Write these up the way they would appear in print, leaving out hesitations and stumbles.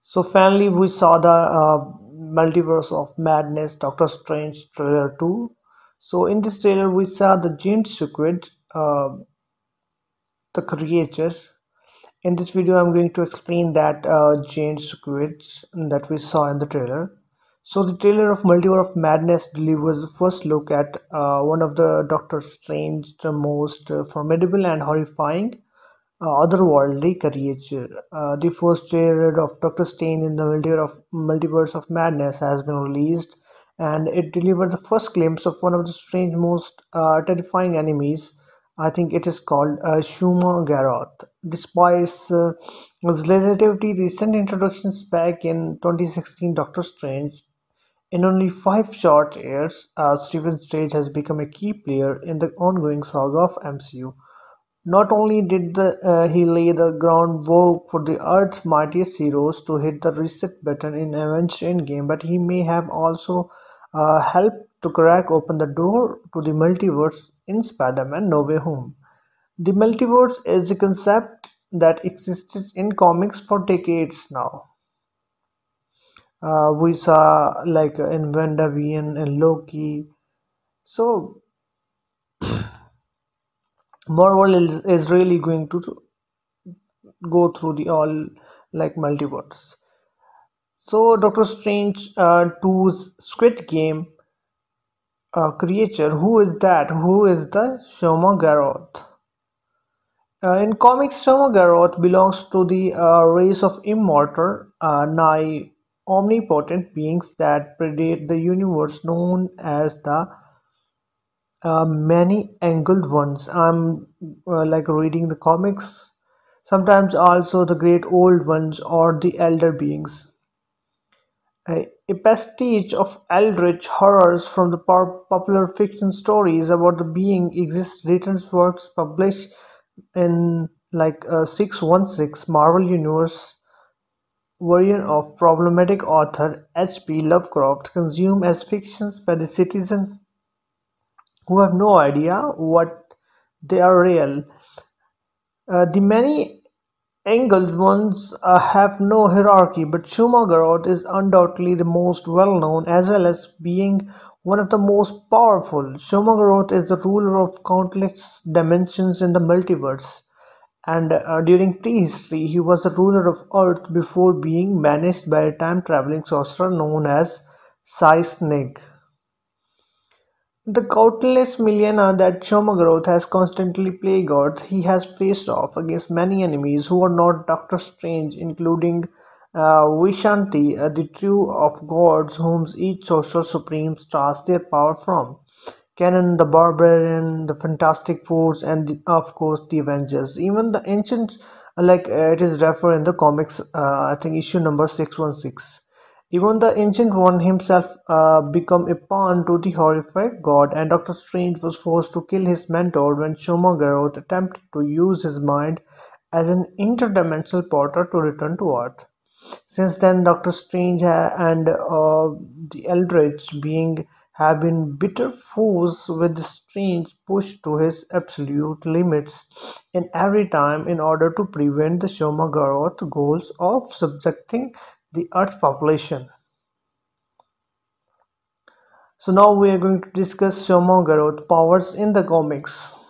So finally, we saw the Multiverse of Madness Doctor Strange trailer 2. So in this trailer, we saw the giant squid, the creature. In this video, I'm going to explain that giant squids that we saw in the trailer. So the trailer of Multiverse of Madness delivers the first look at one of the Doctor Strange's most formidable and horrifying otherworldly creature. The first trailer of Doctor Strange in the Multiverse of Madness has been released, and it delivered the first glimpse of one of the Strange's most terrifying enemies. I think it is called Shuma-Gorath. Despite its relatively recent introductions back in 2016, Doctor Strange, in only 5 short years, Stephen Strange has become a key player in the ongoing saga of MCU. Not only did he lay the groundwork for the Earth's mightiest heroes to hit the reset button in Avengers Endgame, but he may have also helped to crack open the door to the multiverse in Spider-Man No Way Home. The multiverse is a concept that existed in comics for decades now. We saw like in WandaVision and Loki. So Marvel is really going to go through the all like multiverse. So Doctor Strange 2's Squid Game creature, who is that? Who is the Shuma-Gorath? In comics, Shuma-Gorath belongs to the race of immortal, nigh omnipotent beings that predate the universe known as the many-angled ones. I'm like reading the comics, sometimes also the great old ones or the elder beings. A pastiche of eldritch horrors from the popular fiction stories about the being exists written works published in like 616 Marvel Universe version of problematic author H.P. Lovecraft consumed as fictions by the citizens who have no idea what they are real. The many Engel's ones have no hierarchy, but Shuma-Gorath is undoubtedly the most well-known as well as being one of the most powerful. Shuma-Gorath is the ruler of countless dimensions in the multiverse, and during prehistory he was the ruler of Earth before being managed by a time-traveling sorcerer known as Seisnig. The countless millennia that Shoma-Gorath has constantly plagued Earth, he has faced off against many enemies who are not Doctor Strange, including Vishanti, the trio of gods whom each sorcerer supreme draws their power from. Canon, the Barbarian, the Fantastic Four, and of course the Avengers. Even the ancient, it is referred in the comics, I think issue number 616. Even the Ancient One himself became a pawn to the horrified god, and Doctor Strange was forced to kill his mentor when Shuma-Gorath attempted to use his mind as an interdimensional portal to return to Earth. Since then, Doctor Strange and the Eldritch being have been bitter foes, with Strange pushed to his absolute limits in every time in order to prevent the Shoma-Gorath goals of subjecting the Earth's population. So now we are going to discuss Shoma-Gorath powers in the comics.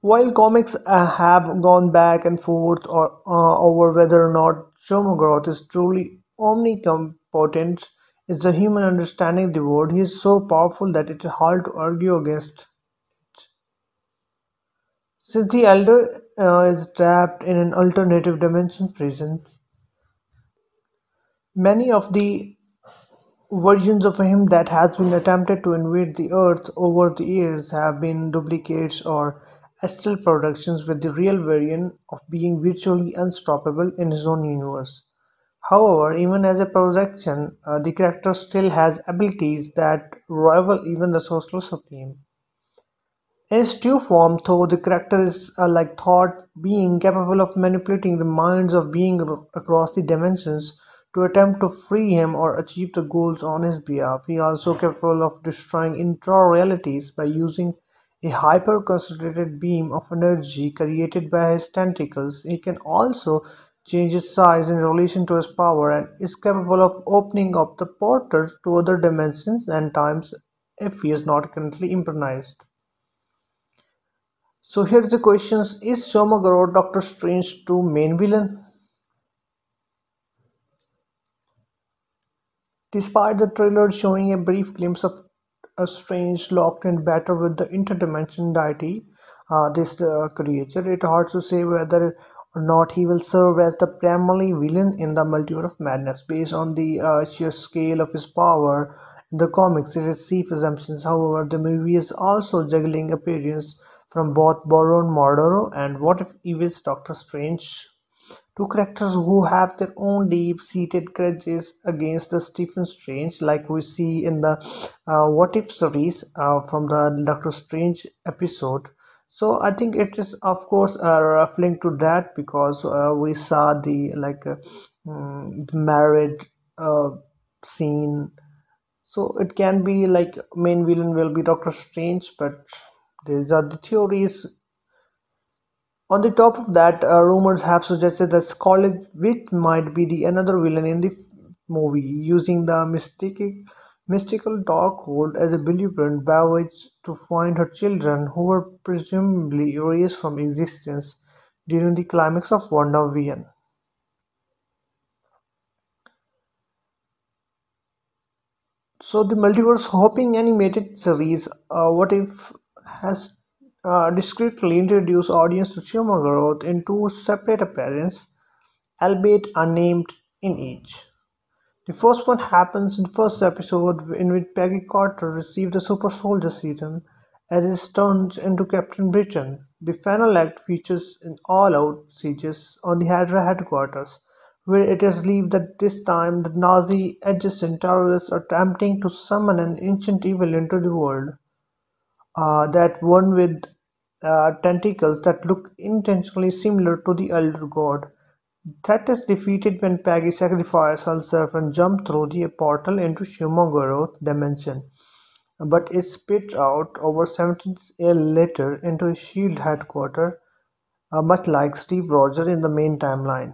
While comics have gone back and forth over whether or not Shoma-Gorath is truly omnipotent, is the human understanding the word. He is so powerful that it is hard to argue against. Since the Elder is trapped in an alternative dimension prison, many of the versions of him that has been attempted to invade the Earth over the years have been duplicates or astral productions, with the real variant of being virtually unstoppable in his own universe. However, even as a projection, the character still has abilities that rival even the Sorcerer Supreme. In his true form, though, the character is like thought being capable of manipulating the minds of beings across the dimensions to attempt to free him or achieve the goals on his behalf. He is also capable of destroying entire realities by using a hyper-concentrated beam of energy created by his tentacles. He can also changes size in relation to his power, and is capable of opening up the portals to other dimensions and times if he is not currently improvised. So here's the questions: is Shoma-Gorath Doctor Strange 2 main villain? Despite the trailer showing a brief glimpse of a Strange locked in battle with the interdimension deity, this creature, it's hard to say whether or not he will serve as the primary villain in the Multiverse of Madness. Based on the sheer scale of his power in the comics, it is safe assumptions. However, the movie is also juggling appearances from both Baron Mordo and What If Evil's Doctor Strange. Two characters who have their own deep-seated grudges against the Stephen Strange, like we see in the What If series from the Doctor Strange episode. So I think it is, of course, referring to that because we saw the married uh, scene. So it can be like main villain will be Doctor Strange, but these are the theories. On the top of that, rumors have suggested that Scarlet Witch might be the another villain in the movie, using the mystical Darkhold as a blueprint by which to find her children, who were presumably erased from existence during the climax of WandaVision. So the multiverse hopping animated series, What If, has discreetly introduced audience to Shuma-Gorath in two separate appearances, albeit unnamed in each. The first one happens in the first episode, in which Peggy Carter received a super soldier serum as it turns into Captain Britain. The final act features an all-out siege on the Hydra headquarters, where it is believed that this time the Nazi-adjacent terrorists are attempting to summon an ancient evil into the world. That one with tentacles that look intentionally similar to the Elder God. That is defeated when Peggy sacrifices herself and jumps through the portal into Shuma-Gorath dimension, but is spit out over 17 years later into his SHIELD headquarters, much like Steve Rogers in the main timeline.